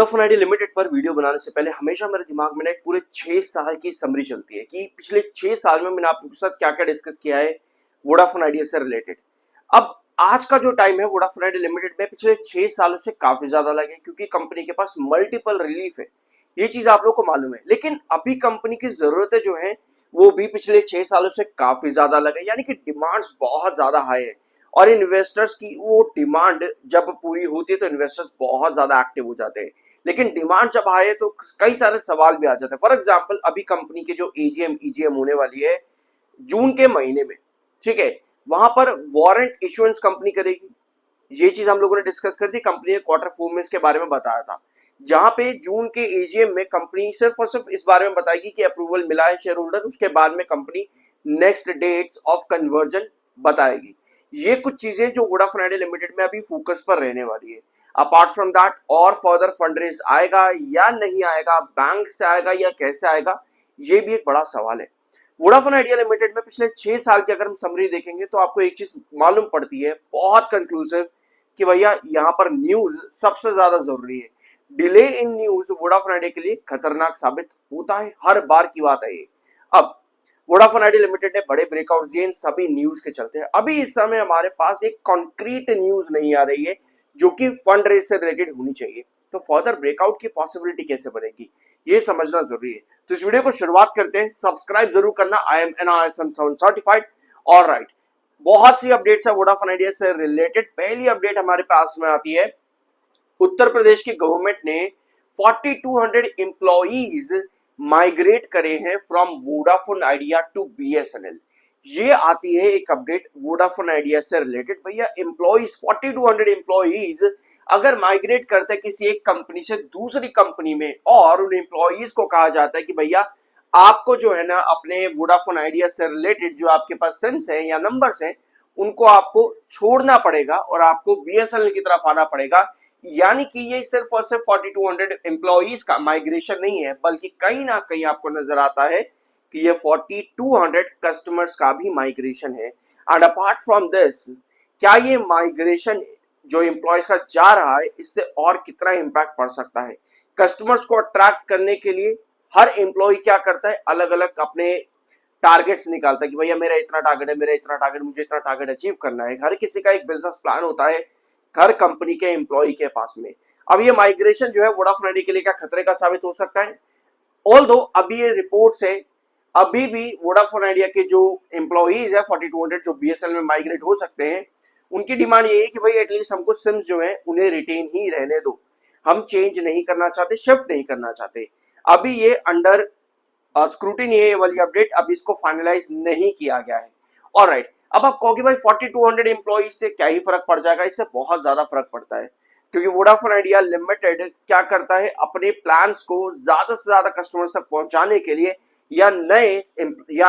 Vodafone idea limited पर video बनाने से पहले हमेशा मेरे दिमाग में ना एक पूरे 6 साल की समरी चलती है कि पिछले 6 साल में मैंने आपके साथ क्या क्या डिस्कस किया है वोडाफोन आइडिया से रिलेटेड। अब आज का जो टाइम है वोडाफोन आइडिया लिमिटेड में पिछले 6 सालों से काफी ज्यादा लगे क्योंकि कंपनी के पास मल्टीपल रिलीफ है। ये चीज आप लोग को मालूम है, लेकिन अभी कंपनी की जरूरतें जो है वो भी पिछले 6 सालों से काफी ज्यादा लगे, यानी कि डिमांड्स बहुत ज्यादा हाई है। और इन्वेस्टर्स की वो डिमांड जब पूरी होती है तो इन्वेस्टर्स बहुत ज्यादा एक्टिव हो जाते हैं, लेकिन डिमांड जब आए तो कई सारे सवाल भी आ जाते हैं। फॉर एग्जांपल अभी कंपनी की जो एजीएम ईजीएम होने वाली है जून के महीने में, ठीक है, वहां पर वारंट इश्यूएंस कंपनी करेगी। ये चीज हम लोगों ने डिस्कस कर दी, कंपनी ने Q4 में इसके बारे में बताया था, जहां पे जून के एजीएम में कंपनी सिर्फ और सिर्फ इस बारे में बताएगी कि अप्रूवल मिला है शेयर होल्डर, उसके बाद में company next dates of conversion बताएगी। ये कुछ चीजें जो वोडाफोन आइडिया लिमिटेड में अभी फोकस पर रहने वाली है। अपार्ट फ्रॉम दैट और फर्दर फंड रेज आएगा या नहीं आएगा, बैंक से आएगा या कैसे आएगा, ये भी एक बड़ा सवाल है। वोडाफोन आइडिया लिमिटेड में पिछले 6 साल की अगर हम समरी देखेंगे तो आपको एक चीज मालूम पड़ती है बहुत कंक्लूसिव कि भैया यहाँ पर न्यूज सबसे ज्यादा जरूरी है। Delay in news Vodafone idea के लिए खतरनाक साबित होता है, हर बार की बात है ये। अब वोडाफोन आइडिया लिमिटेड ने बड़े ब्रेकआउट दिए इन सभी न्यूज के चलते हैं। अभी इस समय हमारे पास एक कॉन्क्रीट न्यूज नहीं आ रही है जो कि फंड रेज से रिलेटेड होनी चाहिए, तो फर्दर ब्रेकआउट की पॉसिबिलिटी कैसे बनेगी ये समझना जरूरी है। तो इस वीडियो को शुरुआत करते हैं, सब्सक्राइब जरूर करना। I am NISM 7 certified. और राइट, बहुत सी अपडेट्स है वोडाफोन आइडिया से रिलेटेड। पहली अपडेट हमारे पास में आती है, उत्तर प्रदेश की गवर्नमेंट ने 4200 एम्प्लॉइज माइग्रेट करे हैं from Vodafone Idea to BSNL। ये आती है एक अपडेट वोडाफोन आइडिया से रिलेटेड। भैया एम्प्लॉइज 4200 एम्प्लॉइज अगर माइग्रेट करते हैं किसी एक कंपनी से दूसरी कंपनी में, और उन एम्प्लॉइज को कहा जाता है कि भैया आपको जो है ना अपने वोडाफोन आइडिया से रिलेटेड जो आपके पास सिम्स है या नंबर्स हैं उनको आपको छोड़ना पड़ेगा और आपको BSNL की तरफ आना पड़ेगा। यानी कि ये सिर्फ और सिर्फ 4200 एम्प्लॉइज का माइग्रेशन नहीं है, बल्कि कहीं ना कहीं आपको नजर आता है कि ये 4200 कस्टमर्स का भी माइग्रेशन है। एंड अपार्ट फ्रॉम दिस, क्या ये माइग्रेशन जो एम्प्लॉयज का जा रहा है इससे और कितना इंपैक्ट पड़ सकता है? कस्टमर्स को अट्रैक्ट करने के लिए हर एम्प्लॉय क्या करता है, अलग अलग अपने टारगेट्स निकालता है कि भैया मेरा इतना टारगेट है, मेरा इतना टारगेट, मुझे इतना टारगेट अचीव करना है। हर किसी का एक बिजनेस प्लान होता है हर कंपनी के एम्प्लॉय के पास में। अब ये माइग्रेशन जो है वोडाफोन आइडिया के लिए क्या खतरे का साबित हो सकता है? ऑल्दो अभी ये रिपोर्ट्स है, अभी भी वोडाफोन आइडिया के जो एम्प्लॉइज है 4200 जो BSNL में माइग्रेट हो सकते हैं, उनकी डिमांड ये है कि भाई एटलीस्ट हमको सिम्स जो है उन्हें रिटेन ही रहने दो, हम चेंज नहीं करना चाहते, शिफ्ट नहीं करना चाहते। अभी ये अंडर स्क्रूटिनी है ये वाली अपडेट, अभी इसको फाइनलाइज नहीं किया गया है। ऑलराइट, अब आप कहोगे भाई 4200 एम्प्लॉइज से क्या ही फर्क पड़ जाएगा? इससे बहुत ज्यादा फर्क पड़ता है, क्योंकि वोडाफोन आइडिया लिमिटेड क्या करता है, अपने प्लान्स को ज्यादा से ज्यादा कस्टमर्स तक पहुंचाने के लिए या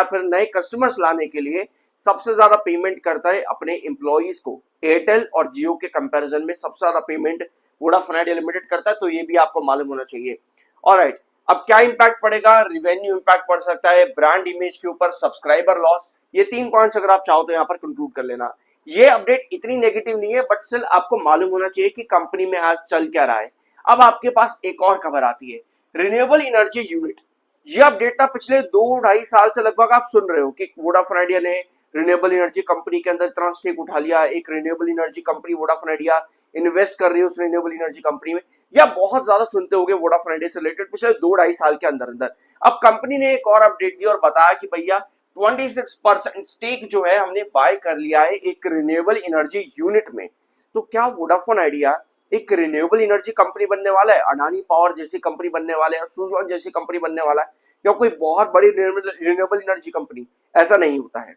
फिर नए कस्टमर्स लाने के लिए सबसे ज्यादा पेमेंट करता है अपने एम्प्लॉइज को। एयरटेल और जियो के कंपैरिजन में सबसे ज्यादा पेमेंट वोडाफोन आइडिया लिमिटेड करता है, तो ये भी आपको मालूम होना चाहिए। ऑलराइट, अब क्या इंपैक्ट पड़ेगा? रिवेन्यू इंपैक्ट पड़ सकता है, ब्रांड इमेज के ऊपर, सब्सक्राइबर लॉस। ये 3 पॉइंट्स अगर आप चाहो तो यहाँ पर कंक्लूड कर लेना। ये अपडेट इतनी नेगेटिव नहीं है, बट स्टिल आपको मालूम होना चाहिए कि कंपनी में आज चल क्या रहा है। अब आपके पास एक और खबर आती है, रिन्यूएबल एनर्जी यूनिट। ये अपडेट ना पिछले 2-2.5 साल से लगभग आप सुन रहे हो कि वोडाफोन आइडिया ने रिन्यूएबल एनर्जी कंपनी के अंदर इतना स्टेक उठा लिया, एक renewable energy company Vodafone idea invest कर रही है उस रिन्यूएबल एनर्जी कंपनी में, या बहुत ज्यादा सुनते होंगे वोडाफोन आइडिया से रिलेटेड पिछले 2-2.5 साल के अंदर अंदर। अब कंपनी ने एक और अपडेट दी और बताया कि भैया 26% स्टेक जो है हमने बाय कर लिया है एक रिन्यूएबल एनर्जी यूनिट में। तो क्या वोडाफोन आइडिया एक रिन्यूएबल एनर्जी कंपनी बनने वाला है, अडानी पावर जैसी कंपनी बनने वाला है, सुजलॉन जैसी कंपनी बनने वाला है, या कोई बहुत बड़ी रिन्यूएबल एनर्जी कंपनी? ऐसा नहीं होता है।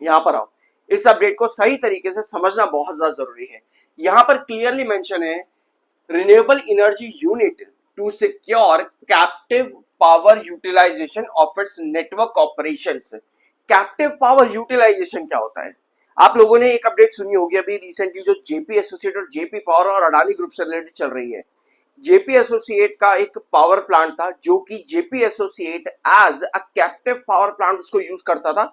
यहां पर आओ, इस अपडेट को सही तरीके से समझना बहुत ज्यादा जरूरी है। यहां पर क्लियरली मेंशन है, renewable energy unit to secure captive power utilisation of its network operations. Captive power utilisation क्या होता है? आप लोगों ने एक अपडेट सुनी होगी अभी रिसेंटली, जो जेपी एसोसिएट और जेपी पावर और अडानी ग्रुप से रिलेटेड चल रही है। जेपी एसोसिएट का एक पावर प्लांट था जो कि Jaypee associate as a captive power plant उसको यूज करता था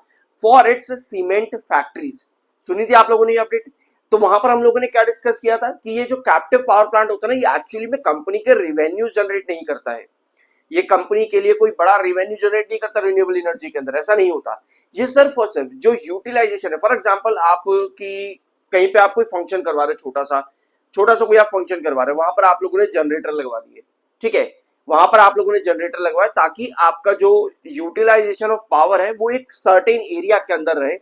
फॉर इट्स सीमेंट फैक्ट्रीज। सुनी थी आप लोगों ने ये अपडेट? तो वहां पर हम लोगों ने क्या डिस्कस किया था कि ये जो कैप्टिव पावर प्लांट होता है ना, ये एक्चुअली में कंपनी के रेवेन्यू जनरेट नहीं करता है। ये कंपनी के लिए कोई बड़ा रेवेन्यू जनरेट नहीं करता रिन्यूएबल एनर्जी के अंदर, ऐसा नहीं होता। ये सिर्फ और सिर्फ जो यूटिलाइजेशन है, फॉर एग्जांपल आप की कहीं पे आप कोई फंक्शन करवा रहे, छोटा सा कोई आप फंक्शन करवा रहे हैं, वहां पर आप लोगों ने जनरेटर लगवा दिए, ठीक है, वहां पर आप लोगों ने जनरेटर लगवाया ताकि आपका जो यूटिलाइजेशन ऑफ पावर है वो एक सर्टेन एरिया के अंदर रहे,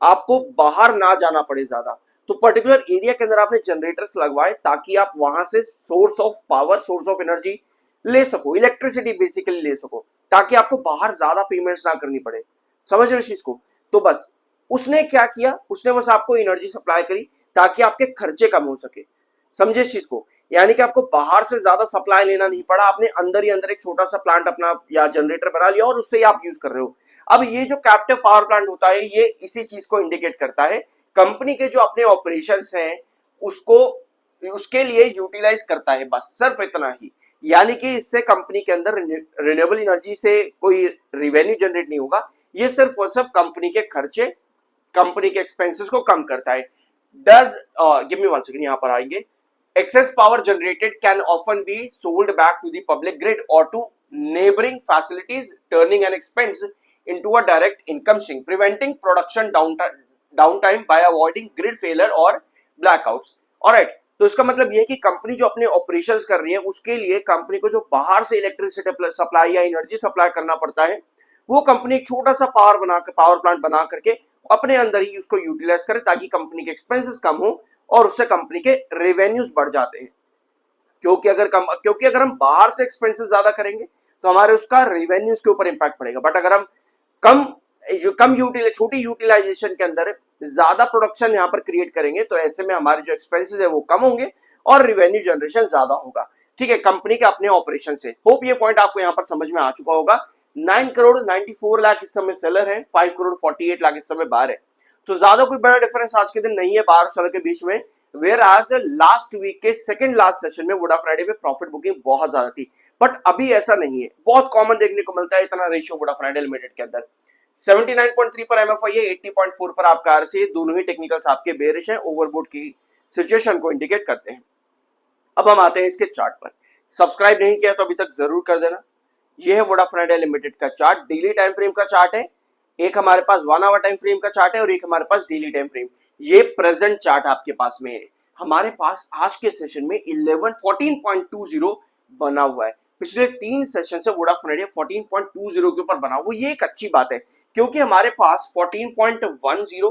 आपको बाहर ना जाना पड़े ज्यादा। तो पर्टिकुलर एरिया के अंदर आपने जनरेटर्स लगवाए ताकि आप वहां से source of power, source of energy ले सको, इलेक्ट्रिसिटी बेसिकली ले सको, ताकि आपको बाहर ज्यादा पेमेंट्स ना करनी पड़े। समझ रहे हो इस चीज को? तो बस उसने क्या किया, उसने बस आपको एनर्जी सप्लाई करी ताकि आपके खर्चे कम हो सके। समझे इस चीज को? यानी कि आपको बाहर से ज्यादा सप्लाई लेना नहीं पड़ा, आपने अंदर ही अंदर एक छोटा सा प्लांट अपना या जनरेटर बना लिया और उससे ही आप यूज कर रहे हो। अब ये जो कैप्टिव पावर प्लांट होता है, ये इसी चीज को इंडिकेट करता है, कंपनी के जो अपने ऑपरेशंस हैं उसको उसके लिए यूटिलाइज करता है, बस सिर्फ इतना ही। यानी कि इससे कंपनी के अंदर रिन्यूएबल एनर्जी से कोई रिवेन्यू जनरेट नहीं होगा, ये सिर्फ और सिर्फ कंपनी के खर्चे, कंपनी के एक्सपेंसेस को कम करता है। Does give me one second, यहां पर आएंगे। Excess power generated can often be sold back to the public grid or to neighboring facilities, turning an expense into a direct income stream, preventing production downtime by avoiding grid failure or blackouts. Alright, तो इसका मतलब यह है कि company जो अपने operations कर रही है उसके लिए कंपनी को जो बाहर से इलेक्ट्रिसिटी सप्लाई या एनर्जी सप्लाई करना पड़ता है, वो कंपनी एक छोटा सा पावर प्लांट बना करके अपने अंदर ही उसको यूटिलाइज करे ताकि कंपनी के एक्सपेंसेस कम हो और उससे कंपनी के रेवेन्यूज बढ़ जाते हैं। क्योंकि अगर हम बाहर से एक्सपेंसेस ज्यादा करेंगे तो हमारे उसका रेवेन्यूज के ऊपर इंपैक्ट पड़ेगा, बट अगर हम छोटी यूटिलाइजेशन के अंदर ज्यादा प्रोडक्शन यहाँ पर क्रिएट करेंगे तो ऐसे में हमारे जो एक्सपेंसेस है वो कम होंगे और रेवेन्यू जनरेशन ज्यादा होगा। ठीक है, कंपनी के अपने ऑपरेशन से। होप ये पॉइंट आपको यहाँ पर समझ में आ चुका होगा। 9 करोड़ 94 लाख इस समय सेलर है, 5 करोड़ 48 लाख इस समय बाहर है, तो ज्यादा कोई बड़ा डिफरेंस आज के दिन नहीं है 12 साल के बीच में। वेयर आज लास्ट वीक के सेकंड लास्ट सेशन में वोडा फ्राइडे पे प्रॉफिट बुकिंग बहुत ज्यादा थी, बट अभी ऐसा नहीं है। बहुत कॉमन देखने को मिलता है इतना रेशियो वोडा फ्राइडे लिमिटेड के अंदर। 79.3 पर एमएफआई है, 80.4 पर आपका आरसी, दोनों ही टेक्निकल्स आपके बेरिश हैं, ओवरबोट की सिचुएशन को इंडिकेट करते हैं। अब हम आते हैं इसके चार्ट पर। सब्सक्राइब नहीं किया तो अभी तक जरूर कर देना। यह है वोडा फ्राइडे लिमिटेड का चार्ट, डेली टाइम फ्रेम का चार्ट है। एक हमारे पास 1 आवर टाइम फ्रेम का चार्ट है और एक हमारे पास डेली टाइम फ्रेम। ये प्रेजेंट चार्ट आपके पास में है। हमारे पास आज के सेशन में 14.20 बना हुआ है। पिछले 3 सेशन से वोडाफोन आइडिया 14.20 के ऊपर बना हुआ। ये एक अच्छी बात है क्योंकि हमारे पास 14.10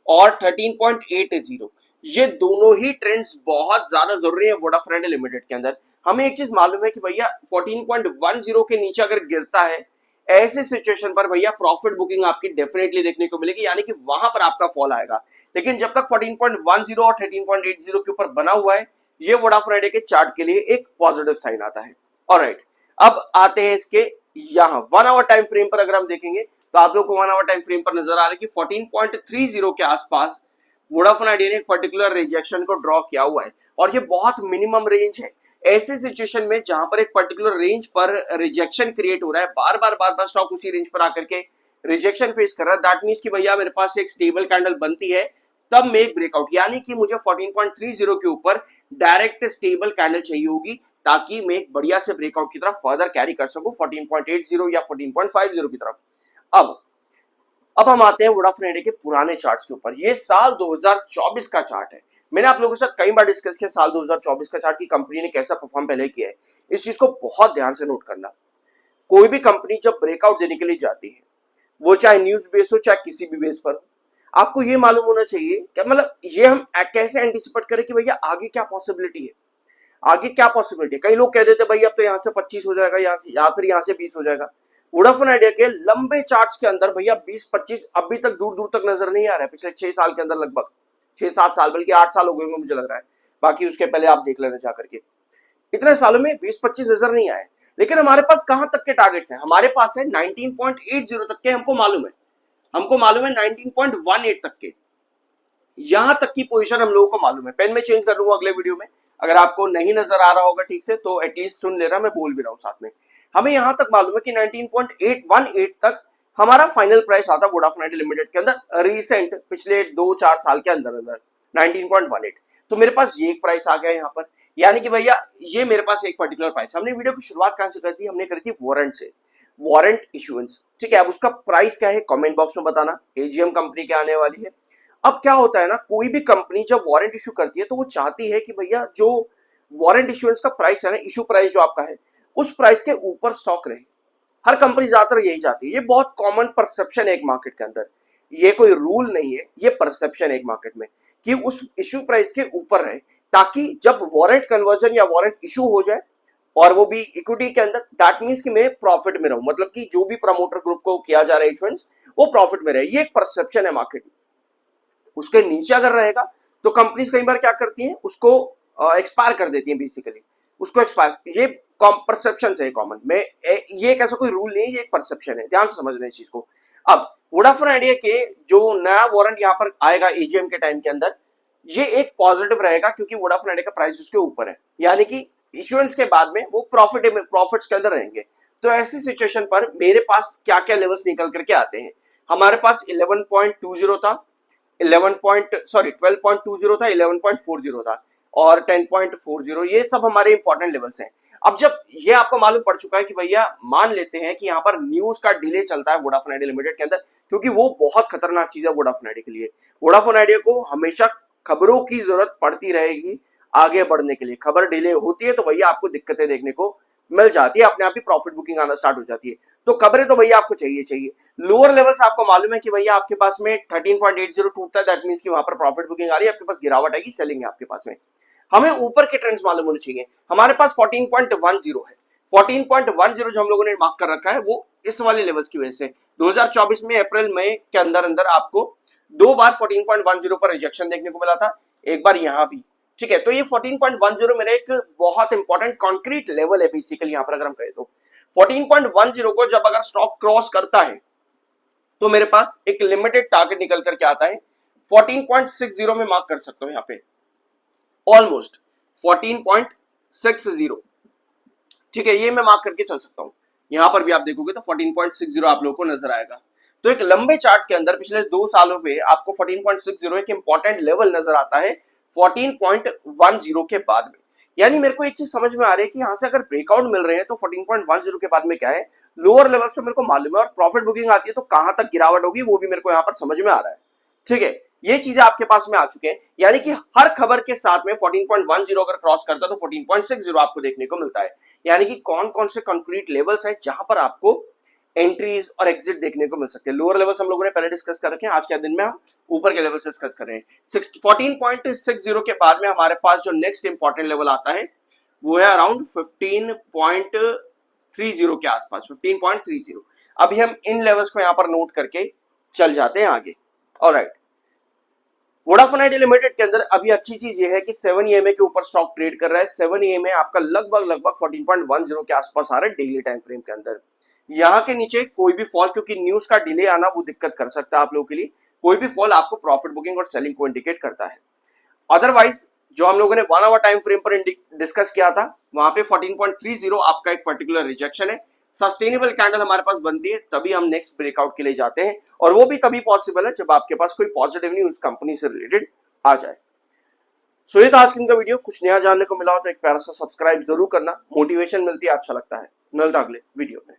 और 13.80 ये दोनों ही ट्रेंड्स बहुत ज्यादा जरूरी है वोडाफोन आइडिया लिमिटेड के अंदर। हमें एक चीज मालूम है कि भैया 14.10 के नीचे अगर गिरता है, ऐसे सिचुएशन पर भैया प्रॉफिट बुकिंग आपकी डेफिनेटली देखने को मिलेगी, यानी कि वहां पर आपका फॉल आएगा। लेकिन जब तक 14.10 और 13.80 के ऊपर बना हुआ है, ये वोडाफोन आइडिया के चार्ट के लिए एक पॉजिटिव साइन आता है। ऑलराइट, अब आते हैं इसके यहां 1 आवर टाइम फ्रेम पर। अगर हम देखेंगे तो आप लोग को 1 आवर टाइम फ्रेम पर नजर आ रहा है कि 14.30 के आसपास वोडाफोन आइडिया ने एक पर्टिकुलर रिजेक्शन को ड्रॉ किया हुआ है और ये बहुत मिनिमम रेंज है। ऐसे सिचुएशन में जहां पर एक पर्टिकुलर रेंज पर रिजेक्शन क्रिएट हो रहा है, बार बार स्टॉक उसी रेंज पर आकर के रिजेक्शन फेस कर रहा है, दैट मींस कि भैया मेरे पास एक स्टेबल कैंडल बनती है तब मैं एक ब्रेकआउट, यानी कि मुझे 14.30 के ऊपर डायरेक्ट स्टेबल कैंडल चाहिए होगी ताकि मैं एक बढ़िया से ब्रेकआउट की तरफ फर्दर कैरी कर सकूं 14.80 या 14.50 की तरफ। अब हम आते हैं वोडाफोन आइडिया के पुराने चार्ट्स के ऊपर। ये साल 2024 का चार्ट है। मैंने आप लोगों के साथ कई बार डिस्कस किया साल 2024 का चार्ट की कंपनी ने कैसा परफॉर्म पहले किया है। इस चीज को बहुत ध्यान से नोट करना। कोई भी कंपनी जब ब्रेकआउट देने के लिए जाती है, वो चाहे न्यूज बेस हो चाहे किसी भी बेस पर, आपको ये मालूम होना चाहिए कि मतलब ये हम कैसे एंटिसिपेट करें कि भैया आगे क्या पॉसिबिलिटी है, आगे क्या पॉसिबिलिटी है। कई लोग कह देते भाई अब तो यहाँ से 25 हो जाएगा या फिर यहाँ से 20 हो जाएगा। वोडाफोन आइडिया के लंबे चार्ट्स के अंदर भैया 20-25 अभी तक दूर दूर तक नजर नहीं आ रहा है। पिछले 6 साल के अंदर लगभग 6-7 साल, बल्कि 8 साल हो गए मुझे लग रहा है, बाकी उसके पहले आप देख लेना जा करके। इतने सालों में 20-25 नजर नहीं आए। लेकिन हमारे पास कहां तक के टारगेट्स हैं? हमारे पास है 19.80 तक के। हमको मालूम है 19.18 तक के, यहां तक की पोजीशन हम लोगों को मालूम है। पेन में चेंज कर लूंगा अगले वीडियो में, अगर आपको नहीं नजर आ रहा होगा ठीक से तो एटलीस्ट सुन लेना, मैं बोल भी रहा हूं साथ में। हमें यहां तक मालूम है कि 19.818 तक हमारा फाइनल प्राइस आता वोडाफोन आइडिया लिमिटेड के अंदर रिसेंट पिछले 2-4 साल के अंदर। 19.18। तो मेरे पास ये एक प्राइस आ गया यहाँ पर, यानी कि भैया ये मेरे पास एक पर्टिकुलर प्राइस। हमने वीडियो की शुरुआत कहां से कर दी, हमने करी थी वारंट से, वारंट इशुएंस। ठीक है, अब उसका प्राइस क्या है कमेंट बॉक्स में बताना, एजीएम कंपनी के आने वाली है। अब क्या होता है ना, कोई भी कंपनी जब वारंट इशू करती है तो वो चाहती है कि भैया जो वारंट इशुएंस का प्राइस है ना, इशू प्राइस जो आपका है, उस प्राइस के ऊपर स्टॉक रहे। हर कंपनी ज्यादातर यही चाहती है। ये बहुत कॉमन परसेप्शन है एक मार्केट के अंदर, ये कोई रूल नहीं है, ये परसेप्शन है एक मार्केट में कि उस इशू प्राइस के ऊपर रहे, ताकि जब वारंट कन्वर्जन या वारंट इशू हो जाए और वो भी इक्विटी के अंदर, दैट मींस कि मैं प्रॉफिट में रहूं, मतलब कि जो भी प्रमोटर ग्रुप को किया जा रहा है इशुएंस वो प्रॉफिट में रहे। ये एक परसेप्शन है मार्केट में। उसके नीचे अगर रहेगा तो कंपनीज कई बार क्या करती हैं, उसको एक्सपायर कर देती हैं बेसिकली, उसको एक्सपायर। ये परसेप्शन है कॉमन में, ये एक ऐसा कोई रूल नहीं है, ये एक परसेप्शन है, ध्यान से समझना इस चीज को। अब वोडाफोन आइडिया के जो नया वारंट यहाँ पर आएगा एजीएम के टाइम के अंदर, ये एक पॉजिटिव रहेगा क्योंकि वोडाफोन आइडिया का प्राइस उसके ऊपर है, यानी कि इश्योरेंस के बाद में वो प्रॉफिट्स के अंदर रहेंगे। तो ऐसी सिचुएशन पर मेरे पास क्या क्या लेवल्स निकल करके आते हैं, हमारे पास 11.20 था, 12.20 था, 11.40 था और 10.40, ये सब हमारे इंपॉर्टेंट लेवल्स हैं। अब जब ये आपको मालूम पड़ चुका है कि भैया मान लेते हैं कि यहाँ पर न्यूज का डिले चलता है वोडाफोन आइडिया लिमिटेड के अंदर, क्योंकि वो बहुत खतरनाक चीज है वोडाफोन आइडिया के लिए। वोडाफोन आइडिया को हमेशा खबरों की जरूरत पड़ती रहेगी आगे बढ़ने के लिए। खबर डिले होती है तो भैया आपको दिक्कतें देखने को मिल जाती है, अपने आप ही प्रॉफिट बुकिंग आना स्टार्ट हो जाती है। तो खबरें तो भैया आपको चाहिए चाहिए। लोअर लेवल्स आपको मालूम है कि भैया आपके पास में 13.80 टूटता है, दैट मींस कि वहां पर प्रॉफिट बुकिंग आ रही है, आपके पास गिरावट आएगी, सेलिंग है आपके पास में। हमें ऊपर के ट्रेंड्स मालूम होने चाहिए। हमारे पास 14.10 है, 14.10 जो हम लोगों ने मार्क कर रखा है वो इस वाले लेवल्स की वजह से 2024 में अप्रैल मई के अंदर अंदर आपको दो बार 14.10 पर रिजेक्शन देखने को मिला था, एक बार यहां भी। ठीक है, तो ये 14.10 मेरा एक बहुत इंपॉर्टेंट कॉन्क्रीट लेवल है बेसिकली। यहां पर अगर हम कहें तो 14.10 को जब अगर स्टॉक क्रॉस करता है तो मेरे पास एक लिमिटेड टारगेट निकल करके आता है, 14.60 में मार्क कर सकते हो यहाँ पे, ऑलमोस्ट 14.60। ठीक है, ये मैं मार्क करके चल सकता हूं। यहां पर भी आप देखोगे तो 14.60 आप लोगों को नजर आएगा। तो एक लंबे चार्ट के अंदर पिछले 2 सालों पे आपको 14.60 एक इंपॉर्टेंट लेवल नजर आता है 14.10 के बाद में। यानी मेरे को एक चीज समझ में आ रही है कि यहां से अगर ब्रेकआउट मिल रहे हैं तो 14.10 के बाद में क्या है, लोअर लेवल्स पे मेरे को मालूम है, और प्रॉफिट बुकिंग आती है तो कहां तक गिरावट होगी वो भी मेरे को यहां पर समझ में आ रहा है। ठीक है, ये चीजें आपके पास में आ चुके हैं, यानी कि हर खबर के साथ में 14.10 अगर क्रॉस करता है तो 14.60 आपको देखने को मिलता है। यानी कि कौन कौन से कंक्रीट लेवल्स हैं जहां पर आपको एंट्रीज और एग्जिट देखने को मिल सकते हैं। लोअर लेवल्स हम लोगों ने पहले डिस्कस कर रखे हैं, आज के दिन में हम ऊपर के लेवल्स डिस्कस कर रहे हैं। 14.60 के बाद में हमारे पास जो नेक्स्ट इंपॉर्टेंट लेवल आता है वो है अराउंड 15.30 के आसपास, 15.30। अभी हम इन लेवल्स को यहां पर नोट करके चल जाते हैं आगे। ऑलराइट, वोडाफोन आइडिया लिमिटेड के अंदर अभी अच्छी चीज ये है कि 7 EMA के ऊपर स्टॉक ट्रेड कर रहा है। 7 EMA आपका लगभग 14.10 के आसपास आ रहा है डेली टाइम फ्रेम के अंदर। यहां के नीचे कोई भी फॉल, क्योंकि न्यूज का डिले आना वो दिक्कत कर सकता है आप लोगों के लिए, कोई भी फॉल आपको प्रॉफिट बुकिंग और सेलिंग को इंडिकेट करता है। अदरवाइज जो हम लोगों ने 1 आवर टाइम फ्रेम पर डिस्कस किया था वहां पे 14.30 आपका एक पर्टिकुलर रिजेक्शन है। सस्टेनेबल कैंडल हमारे पास बनती है तभी हम नेक्स्ट ब्रेकआउट के लिए जाते हैं, और वो भी तभी पॉसिबल है जब आपके पास कोई पॉजिटिव न्यूज कंपनी से रिलेटेड आ जाए। सो ये था आज का वीडियो। कुछ नया जानने को मिला हो तो एक प्यारा सा सब्सक्राइब जरूर करना, मोटिवेशन मिलती है, अच्छा लगता है। मिलता अगले वीडियो में।